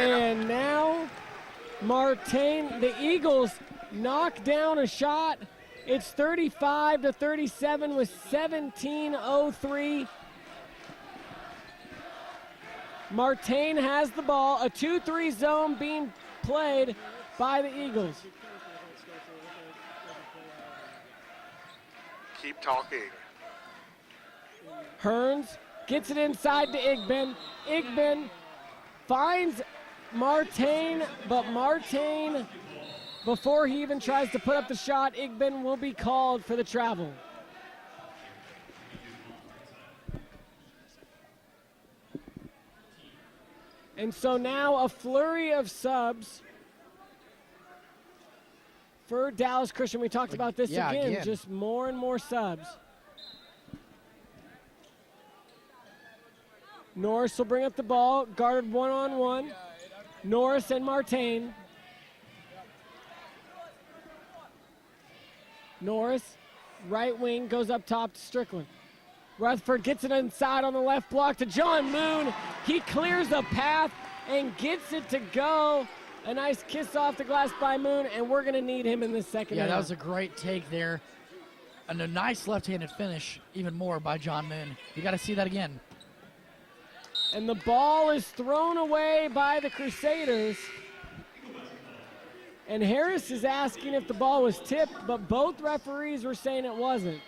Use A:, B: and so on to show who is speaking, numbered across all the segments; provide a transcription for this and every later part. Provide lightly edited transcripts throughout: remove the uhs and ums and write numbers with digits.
A: And now Martain, the Eagles knock down a shot. It's 35-37 with 17:03. Martain has the ball. A 2-3 zone being played by the Eagles.
B: Keep talking.
A: Hearns gets it inside to Igben. Igben finds Martain, but Martain, before he even tries to put up the shot, Igben will be called for the travel. And so now a flurry of subs for Dallas Christian. We talked about this again, just more and more subs. Norris will bring up the ball, guarded one-on-one. Norris and Martain. Norris, right wing, goes up top to Strickland. Rutherford gets it inside on the left block to John Moon. He clears the path and gets it to go. A nice kiss off the glass by Moon, and we're going to need him in the second half.
C: Yeah, that was a great take there. And a nice left-handed finish, even more, by John Moon. You got to see that again.
A: And the ball is thrown away by the Crusaders. And Harris is asking if the ball was tipped, but both referees were saying it wasn't.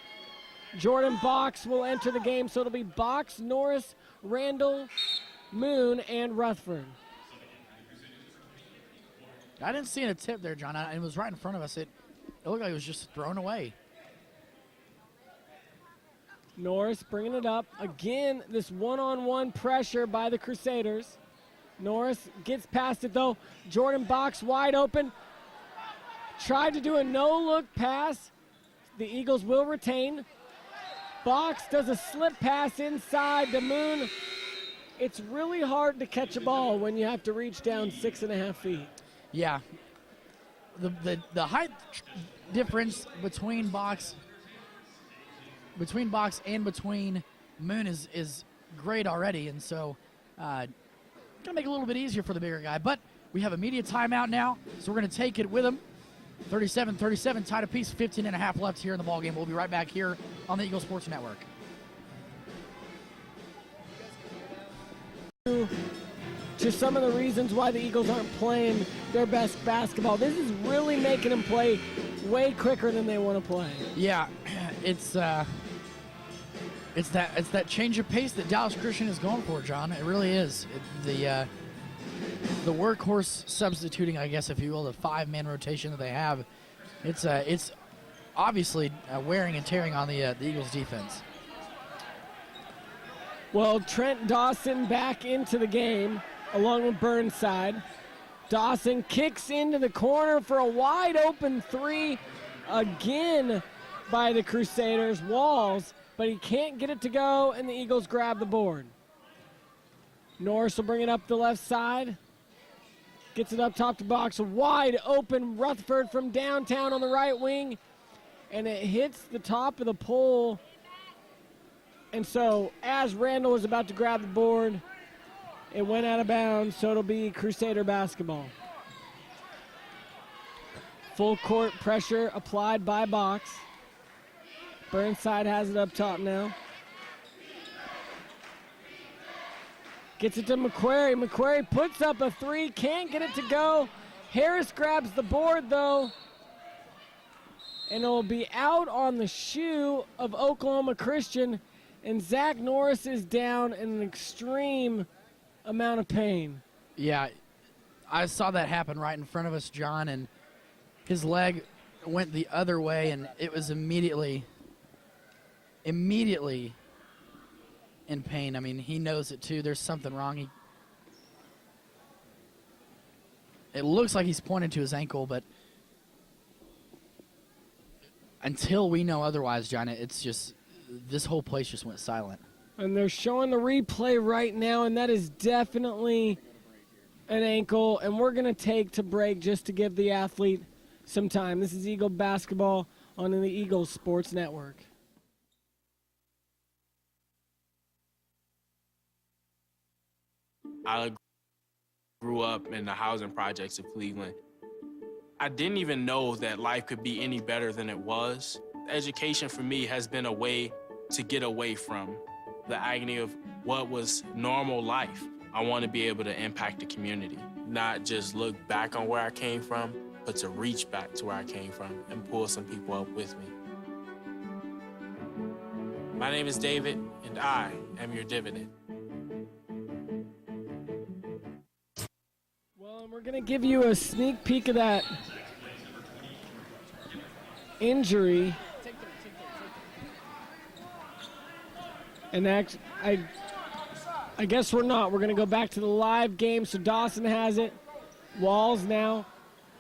A: Jordan Box will enter the game, so it'll be Box, Norris, Randall, Moon, and Rutherford.
C: I didn't see a tip there, John. It was right in front of us. It looked like it was just thrown away.
A: Norris bringing it up. Again, this one-on-one pressure by the Crusaders. Norris gets past it, though. Jordan Box wide open. Tried to do a no-look pass. The Eagles will retain. Box does a slip pass inside to Moon. It's really hard to catch a ball when you have to reach down 6.5 feet.
C: Yeah. The height difference between Box and between Moon is great already, and so gonna make it a little bit easier for the bigger guy. But we have a media timeout now, so we're gonna take it with him. 37-37, tied apiece, 15.5 left here in the ballgame. We'll be right back here on the Eagle Sports Network.
A: Just some of the reasons why the Eagles aren't playing their best basketball. This is really making them play way quicker than they want to play.
C: Yeah, it's that change of pace that Dallas Christian is going for, John. It really is. The workhorse substituting, I guess, if you will, the 5-man rotation that they have. It's obviously wearing and tearing on the Eagles defense.
A: Well, Trent Dawson back into the game along with Burnside. Dawson kicks into the corner for a wide open three again by the Crusaders. Walls, but he can't get it to go, and the Eagles grab the board. Norris will bring it up the left side. Gets it up top to Box. Wide open Rutherford from downtown on the right wing. And it hits the top of the pole. And so as Randall was about to grab the board, it went out of bounds, so it'll be Crusader basketball. Full court pressure applied by Box. Burnside has it up top now. Gets it to McQuarrie. McQuarrie puts up a three, can't get it to go. Harris grabs the board, though. And it'll be out on the shoe of Oklahoma Christian. And Zach Norris is down in an extreme amount of pain.
C: Yeah, I saw that happen right in front of us, John, and his leg went the other way, and it was immediately in pain. I mean, he knows it too. There's something wrong. It looks like he's pointing to his ankle, but until we know otherwise, John, it's just this whole place just went silent.
A: And they're showing the replay right now, and that is definitely an ankle. And we're going to take to break just to give the athlete some time. This is Eagle basketball on the Eagle Sports Network.
D: I
B: grew up in the housing projects of Cleveland. I didn't even know that life could be any better than it was. Education for me has been a way to get away from the agony of what was normal life. I want to be able to impact the community, not just look back on where I came from, but to reach back to where I came from and pull some people up with me. My name is David, and I am your dividend.
A: Well, we're going to give you a sneak peek of that injury. And I guess we're not. We're going to go back to the live game. So Dawson has it. Walls now.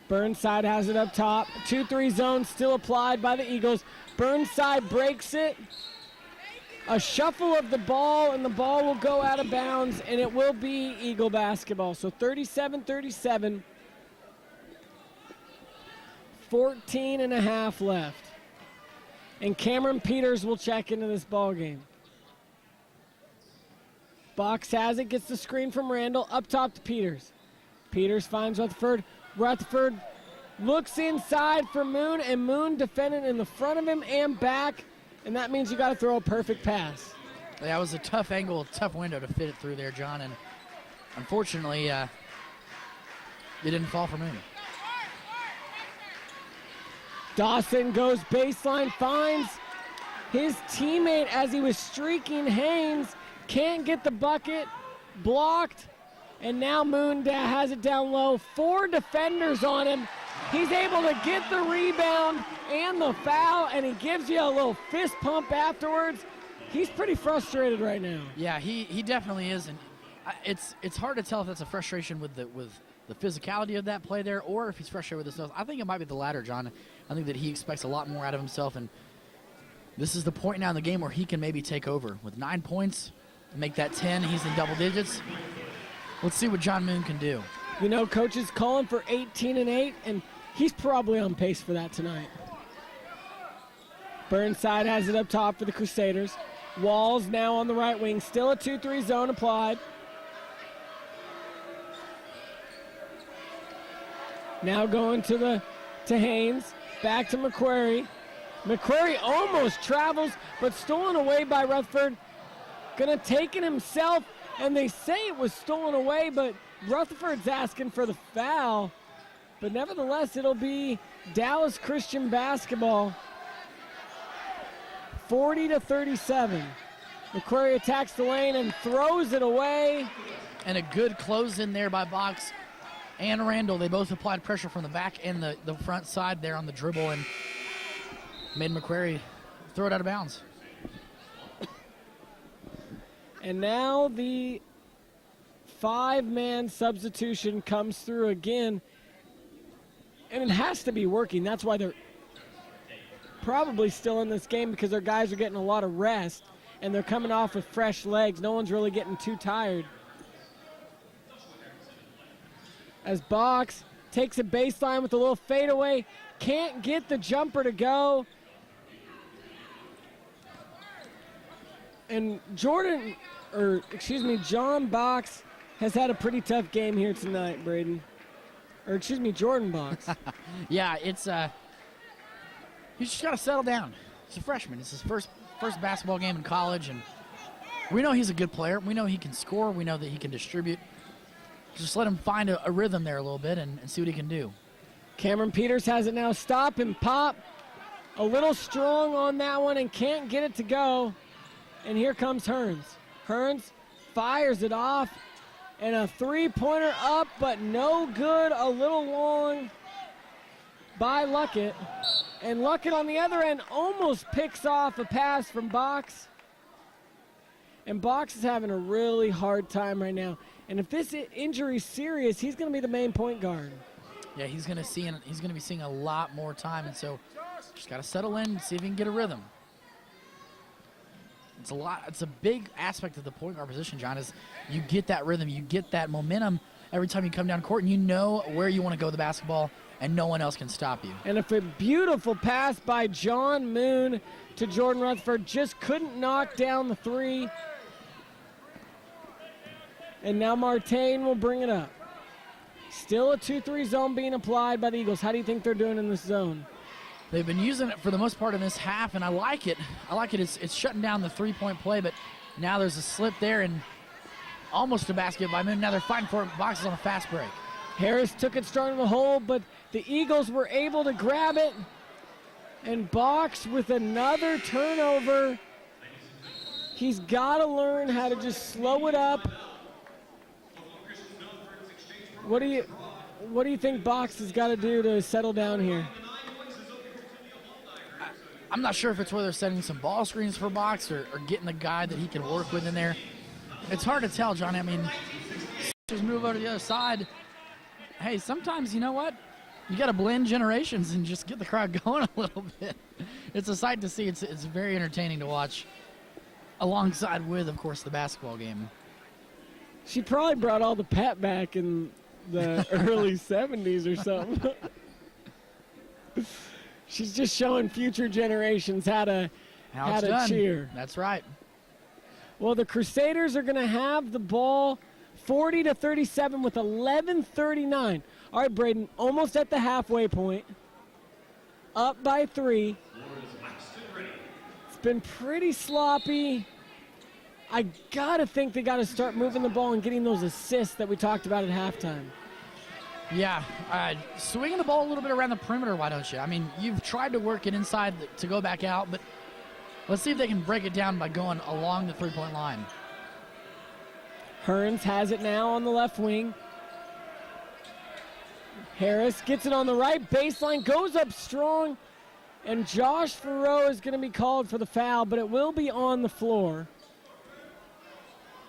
A: Burnside has it up top. 2-3 zone still applied by the Eagles. Burnside breaks it. A shuffle of the ball, and the ball will go out of bounds, and it will be Eagle basketball. So 37-37. 14 and a half left. And Cameron Peters will check into this ball game. Box has it, gets the screen from Randall, up top to Peters. Peters finds Rutherford. Rutherford looks inside for Moon, and Moon defending in the front of him and back, and that means you got to throw a perfect pass.
C: That was a tough angle, tough window to fit it through there, John, and unfortunately, it didn't fall for Moon.
A: Dawson goes baseline, finds his teammate as he was streaking. Haynes can't get the bucket, blocked, and now Moon has it down low. 4 defenders on him. He's able to get the rebound and the foul, and he gives you a little fist pump afterwards. He's pretty frustrated right now.
C: Yeah, he definitely is, and it's hard to tell if that's a frustration with the physicality of that play there, or if he's frustrated with himself. I think it might be the latter, John. I think that he expects a lot more out of himself, and this is the point now in the game where he can maybe take over. With 9 points, make that 10, he's in double digits. Let's see what John Moon can do.
A: You know, coach is calling for 18 and 8, and he's probably on pace for that tonight. Burnside has it up top for the Crusaders. Walls now on the right wing, still a 2-3 zone applied. Now going to Haynes, back to McQuarrie. McQuarrie almost travels, but stolen away by Rutherford. Gonna take it himself, and they say it was stolen away, but Rutherford's asking for the foul. But nevertheless, it'll be Dallas Christian basketball. 40-37. McQuarrie attacks the lane and throws it away.
C: And a good close in there by Box and Randall. They both applied pressure from the back and the front side there on the dribble and made McQuarrie throw it out of bounds.
A: And now the 5-man substitution comes through again. And it has to be working. That's why they're probably still in this game, because their guys are getting a lot of rest and they're coming off with fresh legs. No one's really getting too tired. As Box takes a baseline with a little fadeaway, can't get the jumper to go. And John Box has had a pretty tough game here tonight, Braden. Jordan Box.
C: Yeah, it's he's just got to settle down. He's a freshman. It's his first basketball game in college, and we know he's a good player. We know he can score. We know that he can distribute. Just let him find a rhythm there a little bit and see what he can do.
A: Cameron Peters has it now. Stop and pop. A little strong on that one and can't get it to go. And here comes Hearns. Hearns fires it off. And a three-pointer up, but no good. A little long by Luckett. And Luckett on the other end almost picks off a pass from Box. And Box is having a really hard time right now. And if this injury's serious, he's going to be the main point guard.
C: Yeah, he's going to be seeing a lot more time, and so just got to settle in, see if he can get a rhythm. It's a big aspect of the point guard position, John, is you get that rhythm, you get that momentum every time you come down court, and you know where you want to go with the basketball, and no one else can stop you.
A: And a beautiful pass by John Moon to Jordan Rutherford, just couldn't knock down the three. And now Martain will bring it up. Still a 2-3 zone being applied by the Eagles. How do you think they're doing in this zone?
C: They've been using it for the most part in this half, and I like it. It's shutting down the three-point play, but now there's a slip there and almost a basket by Moon. Now they're fighting for it. Boxes on a fast break.
A: Harris took it strong in the hole, but the Eagles were able to grab it. And Box with another turnover. He's got to learn how to just slow it up. What do you think Box has got to do to settle down here?
C: I'm not sure if it's whether they're setting some ball screens for Box or getting the guy that he can work with in there. It's hard to tell, Johnny. I mean, just move over to the other side. Hey, sometimes, you know what? You got to blend generations and just get the crowd going a little bit. It's a sight to see. It's very entertaining to watch alongside with, of course, the basketball game.
A: She probably brought all the pep back in the early 70s or something. She's just showing future generations how to cheer.
C: That's right.
A: Well, the Crusaders are going to have the ball 40-37 with 11:39. All right, Braden, almost at the halfway point. Up by 3. It's been pretty sloppy. I got to think they got to start moving the ball and getting those assists that we talked about at halftime.
C: Yeah, swinging the ball a little bit around the perimeter, why don't you? I mean, you've tried to work it inside to go back out, but let's see if they can break it down by going along the three-point line.
A: Hearns has it now on the left wing. Harris gets it on the right baseline, goes up strong, and Josh Farrow is going to be called for the foul, but it will be on the floor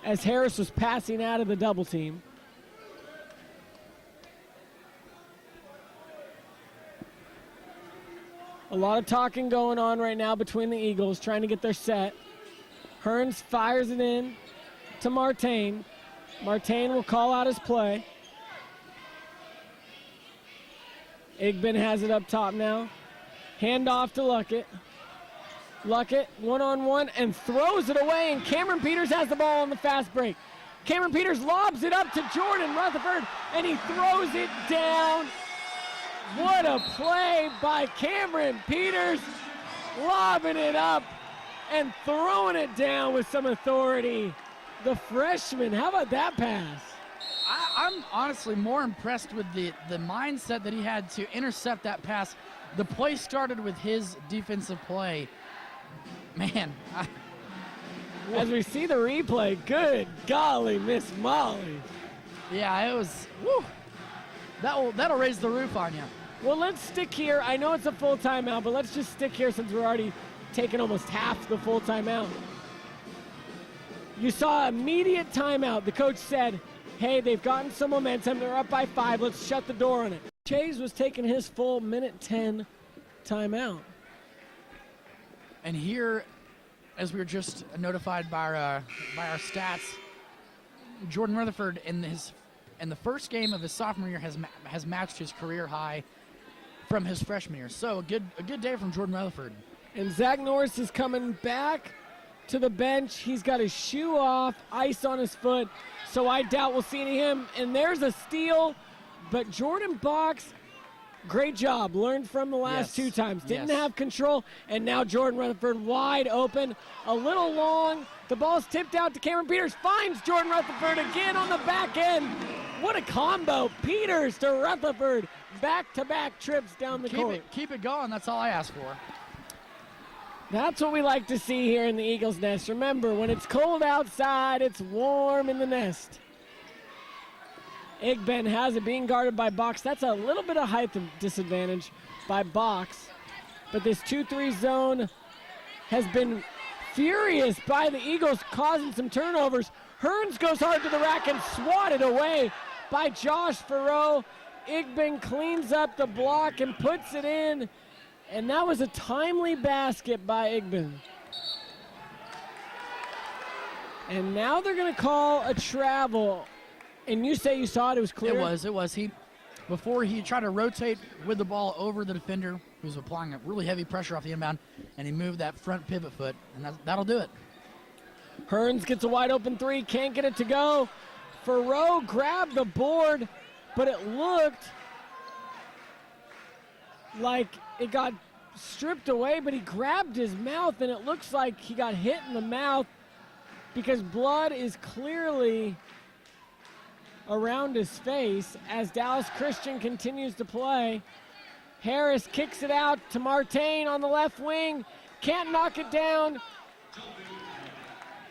A: as Harris was passing out of the double team. A lot of talking going on right now between the Eagles trying to get their set. Hearns fires it in to Martain. Martain will call out his play. Igbin has it up top now. Hand off to Luckett. Luckett one-on-one and throws it away, and Cameron Peters has the ball on the fast break. Cameron Peters lobs it up to Jordan Rutherford, and he throws it down. What a play by Cameron Peters, lobbing it up and throwing it down with some authority. The freshman, how about that pass?
C: I'm honestly more impressed with the mindset that he had to intercept that pass. The play started with his defensive play. Man.
A: As we see the replay, good golly, Miss Molly.
C: Yeah, it was, whew. That'll raise the roof on you.
A: Well, let's stick here. I know it's a full timeout, but let's just stick here since we're already taking almost half the full timeout. You saw immediate timeout. The coach said, hey, they've gotten some momentum. They're up by 5. Let's shut the door on it. Chase was taking his full minute 10 timeout.
C: And here, as we were just notified by our stats, Jordan Rutherford in the first game of his sophomore year has matched his career high from his freshman year. So a good day from Jordan Rutherford.
A: And Zach Norris is coming back to the bench. He's got his shoe off, ice on his foot, so I doubt we'll see him. And there's a steal, but Jordan Box, great job. Learned from the last 2 times. Didn't have control, and now Jordan Rutherford wide open. A little long. The ball's tipped out to Cameron Peters. Finds Jordan Rutherford again on the back end. What a combo. Peters to Rutherford. Back-to-back trips down the court.
C: Keep it going. That's all I ask for.
A: That's what we like to see here in the Eagles' Nest. Remember, when it's cold outside, it's warm in the nest. Igben has it being guarded by Box. That's a little bit of height disadvantage by Box. But this 2-3 zone has been furious by the Eagles, causing some turnovers. Hearns goes hard to the rack and swatted away by Josh Farrow. Igben cleans up the block and puts it in. And that was a timely basket by Igben. And now they're going to call a travel. And you say you saw it, it was clear?
C: It was. Before he tried to rotate with the ball over the defender, who was applying a really heavy pressure off the inbound, and he moved that front pivot foot, and that'll do it.
A: Hearns gets a wide open 3, can't get it to go. Farrow grabbed the board, but it looked like it got stripped away, but he grabbed his mouth, and it looks like he got hit in the mouth because blood is clearly around his face as Dallas Christian continues to play. Harris kicks it out to Martain on the left wing. Can't knock it down.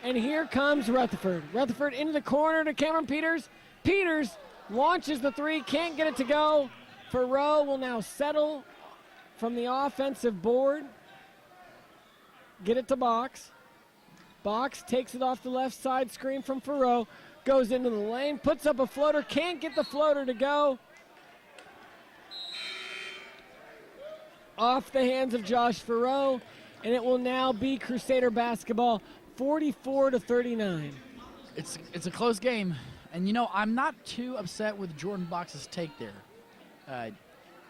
A: And here comes Rutherford. Rutherford into the corner to Cameron Peters. Peters launches the three, can't get it to go. Farrow will now settle from the offensive board. Get it to Box. Box takes it off the left side screen from Farrow. Goes into the lane, puts up a floater, can't get the floater to go. Off the hands of Josh Farrow, and it will now be Crusader basketball, 44-39.
C: It's a close game, and you know, I'm not too upset with Jordan Box's take there.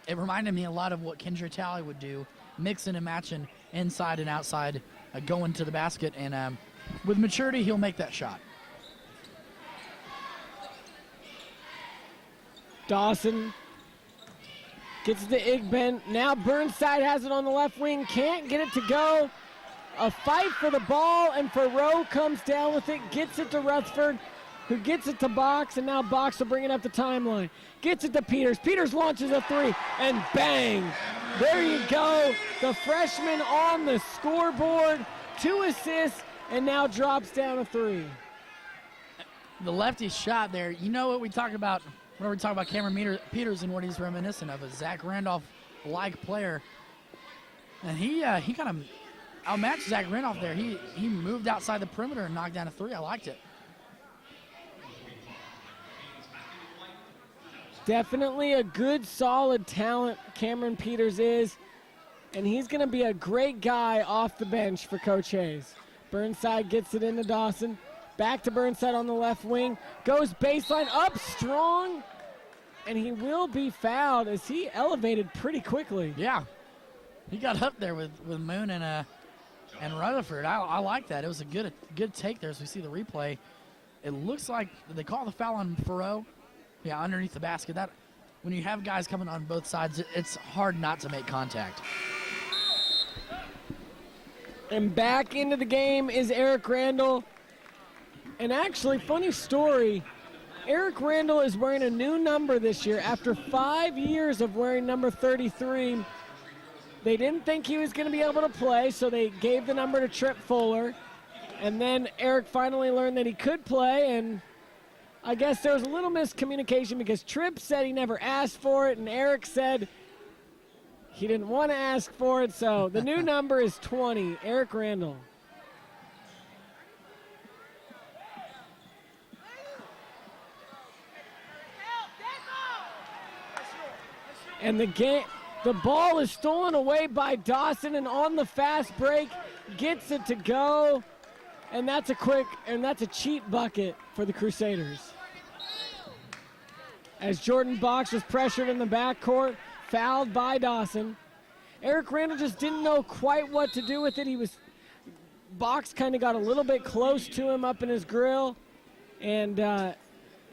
C: It reminded me a lot of what Kendra Talley would do, mixing and matching inside and outside, going to the basket, and with maturity, he'll make that shot.
A: Dawson gets to Igben. Now Burnside has it on the left wing. Can't get it to go. A fight for the ball, and Farrow comes down with it. Gets it to Rutherford, who gets it to Box, and now Box will bring it up the timeline. Gets it to Peters. Peters launches a three, and bang. There you go. The freshman on the scoreboard. 2 assists, and now drops down a three.
C: The lefty shot there. You know what we talk about when we talk about Cameron Peters and what he's reminiscent of, a Zach Randolph-like player. And he kind of outmatched Zach Randolph there. He moved outside the perimeter and knocked down a three. I liked it.
A: Definitely a good, solid talent Cameron Peters is, and he's going to be a great guy off the bench for Coach Hayes. Burnside gets it into Dawson. Back to Burnside on the left wing. Goes baseline up strong, and he will be fouled as he elevated pretty quickly.
C: Yeah, he got up there with Moon and Rutherford. I like that. It was a good take there as we see the replay. It looks like they call the foul on Farrow. Yeah, underneath the basket. That when you have guys coming on both sides, it's hard not to make contact.
A: And back into the game is Eric Randall. And actually, funny story, Eric Randall is wearing a new number this year after 5 years of wearing number 33. They didn't think he was going to be able to play, so they gave the number to Trip Fuller. And then Eric finally learned that he could play, and I guess there was a little miscommunication because Tripp said he never asked for it, and Eric said he didn't want to ask for it. So the new number is 20, Eric Randall. And the ball is stolen away by Dawson, and on the fast break, gets it to go. And that's a cheap bucket for the Crusaders. As Jordan Box was pressured in the backcourt, fouled by Dawson. Eric Randall just didn't know quite what to do with it. Box kind of got a little bit close to him up in his grill, and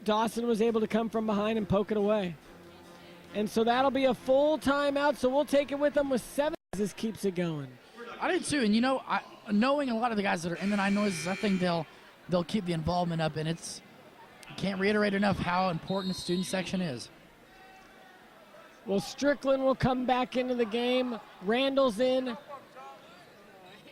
A: Dawson was able to come from behind and poke it away. And so that'll be a full timeout, so we'll take it with them with 7 as this keeps it going.
C: I did too, and you know, knowing a lot of the guys that are in the Nine Noises, I think they'll keep the involvement up, and I can't reiterate enough how important the student section is.
A: Well, Strickland will come back into the game. Randall's in.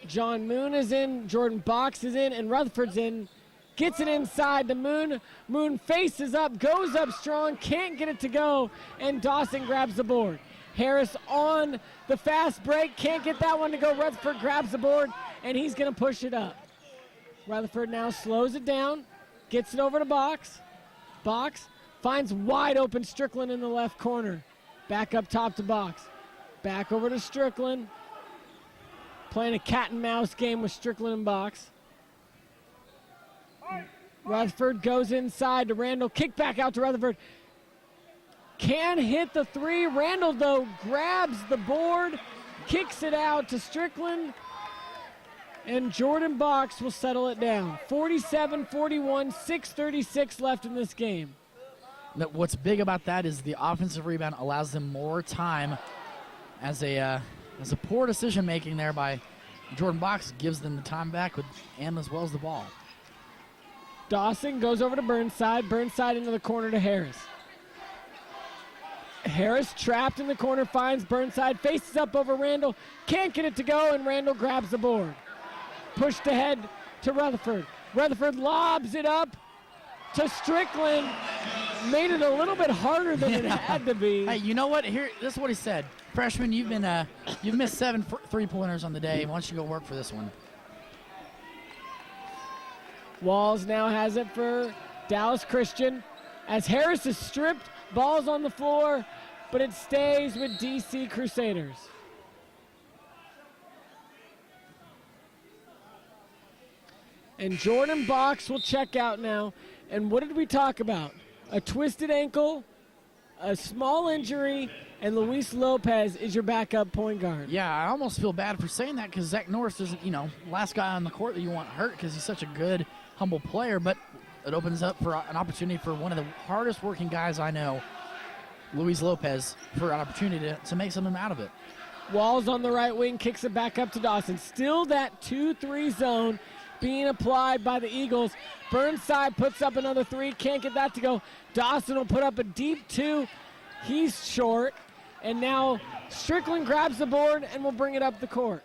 A: John Moon is in. Jordan Box is in, and Rutherford's in. Gets it inside to Moon. Moon faces up, goes up strong, can't get it to go, and Dawson grabs the board. Harris on the fast break, can't get that one to go. Rutherford grabs the board, and he's going to push it up. Rutherford now slows it down, gets it over to Box. Box finds wide open Strickland in the left corner. Back up top to Box. Back over to Strickland. Playing a cat and mouse game with Strickland and Box. Rutherford goes inside to Randall. Kick back out to Rutherford. Can hit the three. Randall, though, grabs the board, kicks it out to Strickland, and Jordan Box will settle it down. 47-41, 6:36 left in this game.
C: what's big about that is the offensive rebound allows them more time as a poor decision making there by Jordan Box gives them the time back and as well as the ball.
A: Dawson goes over to Burnside. Burnside into the corner to Harris. Harris trapped in the corner, finds Burnside, faces up over Randall, can't get it to go, and Randall grabs the board. Pushed ahead to Rutherford. Rutherford lobs it up to Strickland. Made it a little bit harder than it had to be.
C: Hey, you know what? Here, this is what he said. Freshman, you've missed 7 3-pointers on the day. Why don't you go work for this one?
A: Walls now has it for Dallas Christian. As Harris is stripped, ball's on the floor, but it stays with DC Crusaders. And Jordan Box will check out now. And what did we talk about? A twisted ankle, a small injury, and Luis Lopez is your backup point guard.
C: Yeah, I almost feel bad for saying that because Zach Norris isn't, last guy on the court that you want hurt because he's such a good, humble player, but it opens up for an opportunity for one of the hardest working guys I know, Luis Lopez, for an opportunity to make something out of it.
A: Walls on the right wing, kicks it back up to Dawson. Still that 2-3 zone being applied by the Eagles. Burnside puts up another 3, can't get that to go. Dawson will put up a deep 2. He's short, and now Strickland grabs the board and will bring it up the court.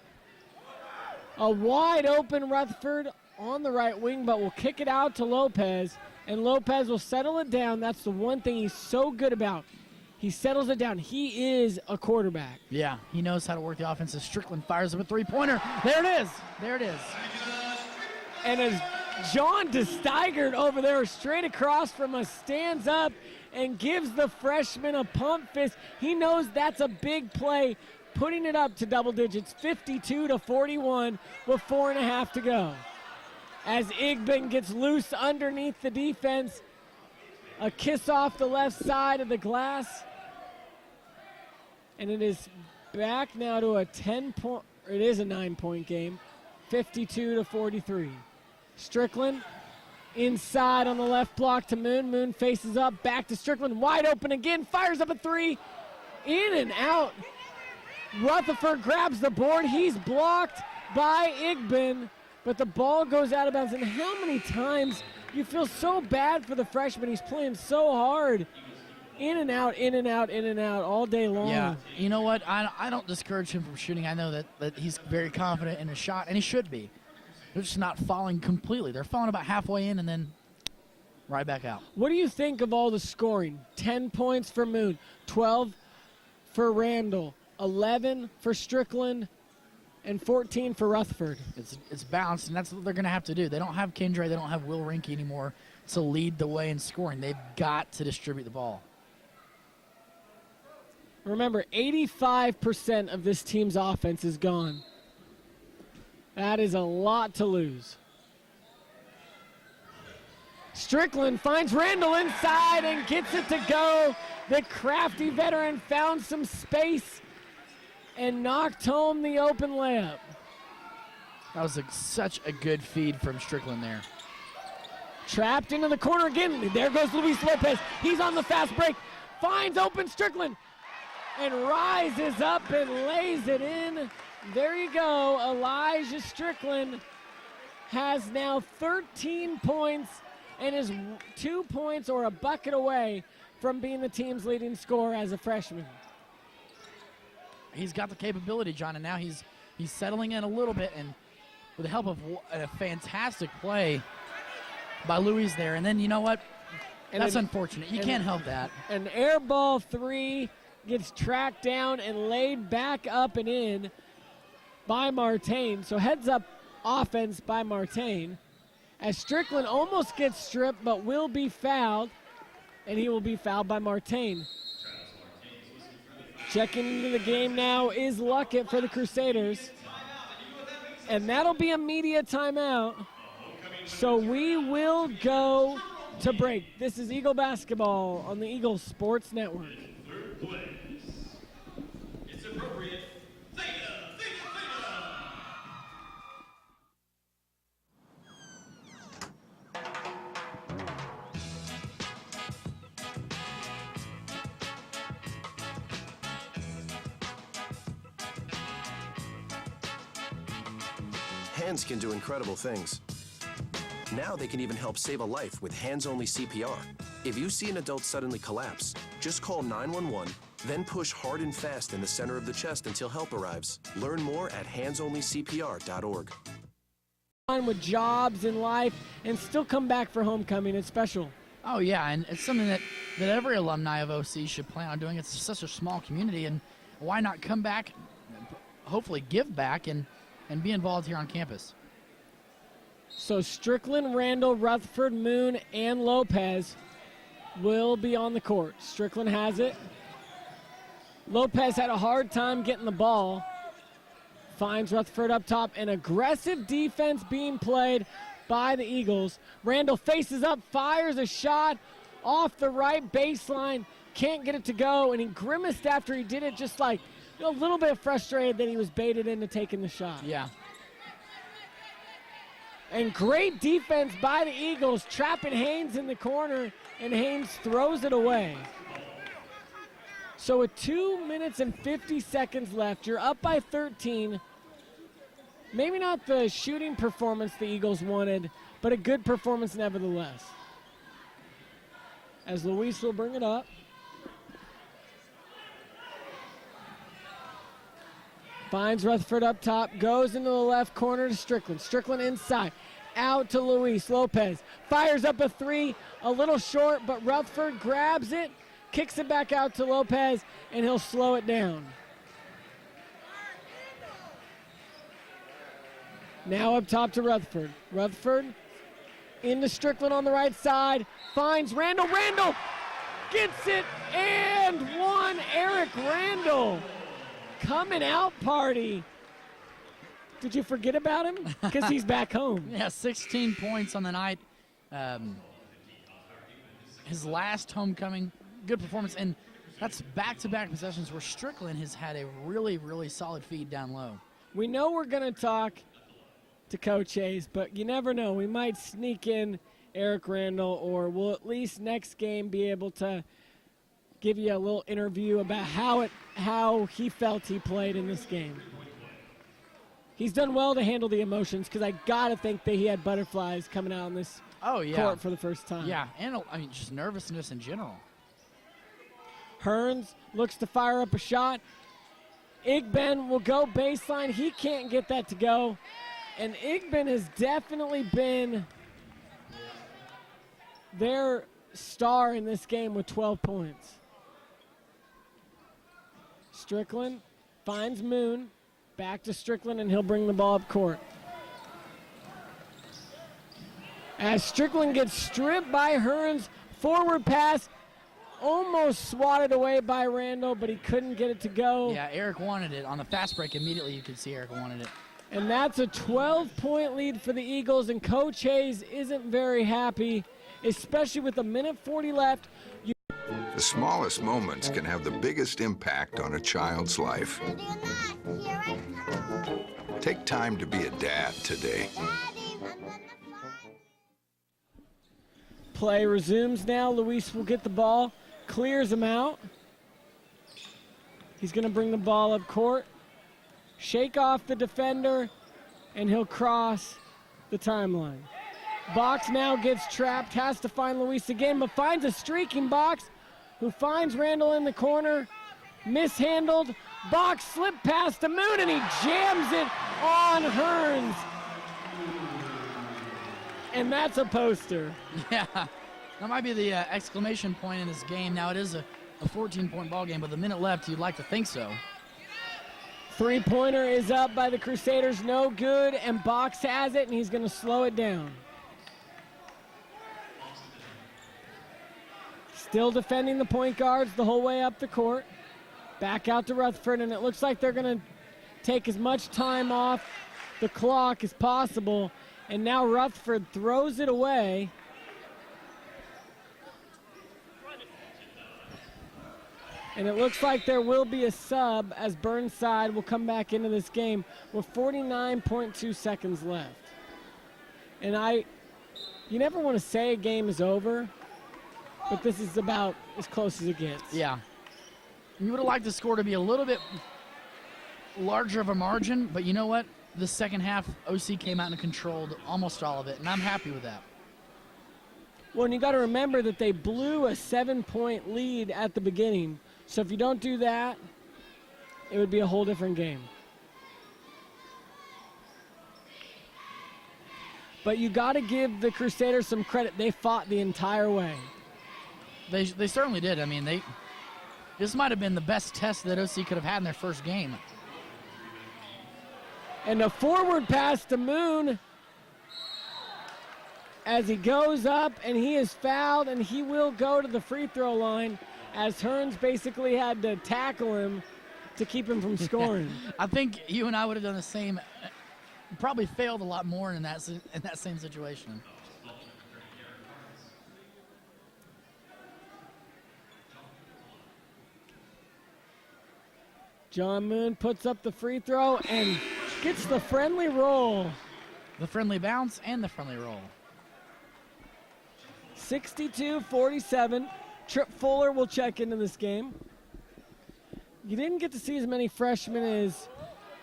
A: A wide open Rutherford on the right wing, but will kick it out to Lopez, and Lopez will settle it down. That's the one thing he's so good about. He settles it down. He is a quarterback.
C: Yeah, he knows how to work the offense. As Strickland fires up a 3-pointer. There it is. There it is.
A: And as John DeSteigert over there straight across from us stands up and gives the freshman a pump fist. He knows that's a big play, putting it up to double digits, 52-41 with 4.5 to go. As Igbin gets loose underneath the defense, a kiss off the left side of the glass. And it is back now to a 9-point game, 52-43. Strickland inside on the left block to Moon. Moon faces up, back to Strickland, wide open again, fires up a 3, in and out. Rutherford grabs the board. He's blocked by Igbin, but the ball goes out of bounds. And how many times you feel so bad for the freshman? He's playing so hard. In and out, in and out, in and out all day long.
C: Yeah, you know what? I don't discourage him from shooting. I know that he's very confident in his shot, and he should be. They're just not falling completely. They're falling about halfway in and then right back out.
A: What do you think of all the scoring? 10 points for Moon, 12 for Randall, 11 for Strickland, and 14 for Rutherford.
C: It's balanced, and that's what they're going to have to do. They don't have Kendra. They don't have Will Rinke anymore to lead the way in scoring. They've got to distribute the ball.
A: Remember, 85% of this team's offense is gone. That is a lot to lose. Strickland finds Randall inside and gets it to go. The crafty veteran found some space and knocked home the open layup.
C: That was such a good feed from Strickland there.
A: Trapped into the corner again. There goes Luis Lopez. He's on the fast break. Finds open Strickland and rises up and lays it in. There you go. Elijah Strickland has now 13 points and is 2 points or a bucket away from being the team's leading scorer as a freshman.
C: He's got the capability, John, and now he's settling in a little bit, and with the help of a fantastic play by Luis there. And then, you know what? That's unfortunate. You can't help that.
A: An air ball 3 gets tracked down and laid back up and in by Martain. So heads up offense by Martain. As Strickland almost gets stripped but will be fouled, and he will be fouled by Martain. Checking into the game now is Luckett for the Crusaders. And that'll be a media timeout. So we will go to break. This is Eagle Basketball on the Eagle Sports Network.
D: Third place. It's appropriate.
E: hands can do incredible things. Now they can even help save a life with hands-only CPR. If you see an adult suddenly collapse, just call 911, then push hard and fast in the center of the chest until help arrives. Learn more at handsonlycpr.org.
A: On with jobs in life and still come back for homecoming. It's special.
C: Oh, yeah, and it's something that every alumni of OC should plan on doing. It's such a small community, and why not come back, hopefully give back, and be involved here on campus.
A: So Strickland, Randall, Rutherford, Moon, and Lopez will be on the court. Strickland has it. Lopez had a hard time getting the ball. Finds Rutherford up top. An aggressive defense being played by the Eagles. Randall faces up, fires a shot off the right baseline. Can't get it to go, and he grimaced after he did it, just like a little bit frustrated that he was baited into taking the shot.
C: Yeah.
A: And great defense by the Eagles, trapping Haynes in the corner, and Haynes throws it away. So with 2 minutes and 50 seconds left, you're up by 13. Maybe not the shooting performance the Eagles wanted, but a good performance nevertheless. As Luis will bring it up. Finds Rutherford up top, goes into the left corner to Strickland. Strickland inside, out to Luis. Lopez fires up a three, a little short, but Rutherford grabs it, kicks it back out to Lopez, and he'll slow it down. Now up top to Rutherford. Rutherford into Strickland on the right side, finds Randall. Randall gets it, and one. Eric Randall. Coming out party. Did you forget about him? Because he's back home.
C: Yeah, 16 points on the night. His last homecoming, good performance. And that's back-to-back possessions where Strickland has had a really, really solid feed down low.
A: We know we're going to talk to Coach Hayes, but you never know. We might sneak in Eric Randall, or we'll at least next game be able to give you a little interview about how he felt he played in this game. He's done well to handle the emotions, because I got to think that he had butterflies coming out on this court for the first time.
C: Yeah, and I mean, just nervousness in general.
A: Hearns looks to fire up a shot. Igben will go baseline. He can't get that to go. And Igben has definitely been their star in this game with 12 points. Strickland finds Moon. Back to Strickland, and he'll bring the ball up court. As Strickland gets stripped by Hearns, forward pass, almost swatted away by Randall, but he couldn't get it to go.
C: Yeah, Eric wanted it. On the fast break, immediately you could see Eric wanted it.
A: And that's a 12-point lead for the Eagles, and Coach Hayes isn't very happy, especially with 1:40 left.
F: The smallest moments can have the biggest impact on a child's life. Take time to be a dad today.
A: Play resumes now. Luis will get the ball, clears him out. He's going to bring the ball up court, shake off the defender, and he'll cross the timeline. Box now gets trapped, has to find Luis again, but finds a streaking Box, who finds Randall in the corner, mishandled. Box slipped past the Moon, and he jams it on Hearns. And that's a poster.
C: Yeah, that might be the exclamation point in this game. Now it is a 14-point ball game, but the minute left, you'd like to think so.
A: Three-pointer is up by the Crusaders, no good, and Box has it, and he's going to slow it down. Still defending the point guards the whole way up the court. Back out to Rutherford, and it looks like they're going to take as much time off the clock as possible. And now Rutherford throws it away. And it looks like there will be a sub, as Burnside will come back into this game with 49.2 seconds left. And you never want to say a game is over, but this is about as close as it gets.
C: Yeah. You would have liked the score to be a little bit larger of a margin, but you know what? the second half, OC came out and controlled almost all of it, and I'm happy with that.
A: Well, and you got to remember that they blew a 7-point lead at the beginning. So if you don't do that, it would be a whole different game. But you got to give the Crusaders some credit. They fought the entire way.
C: They certainly did. I mean, this might have been the best test that OC could have had in their first game.
A: And a forward pass to Moon as he goes up, and he is fouled, and he will go to the free throw line as Hearns basically had to tackle him to keep him from scoring.
C: I think you and I would have done the same. Probably failed a lot more in that same situation.
A: John Moon puts up the free throw and gets the friendly roll.
C: The friendly bounce and the friendly roll.
A: 62-47. Trip Fuller will check into this game. You didn't get to see as many freshmen as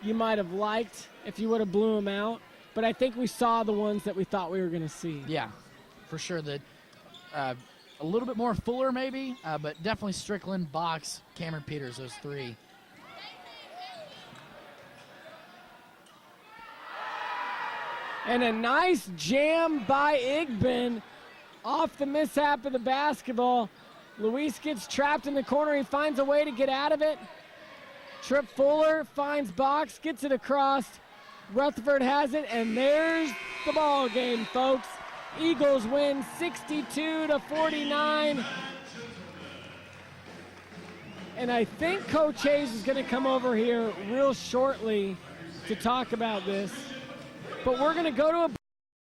A: you might have liked if you would have blew them out, but I think we saw the ones that we thought we were going to see.
C: Yeah, for sure. A little bit more Fuller maybe, but definitely Strickland, Box, Cameron Peters, those three.
A: And a nice jam by Igbin off the mishap of the basketball. Luis gets trapped in the corner. He finds a way to get out of it. Trip Fuller finds Box, gets it across. Rutherford has it, and there's the ball game, folks. Eagles win 62-49. And I think Coach Hayes is going to come over here real shortly to talk about this. But we're going to go to a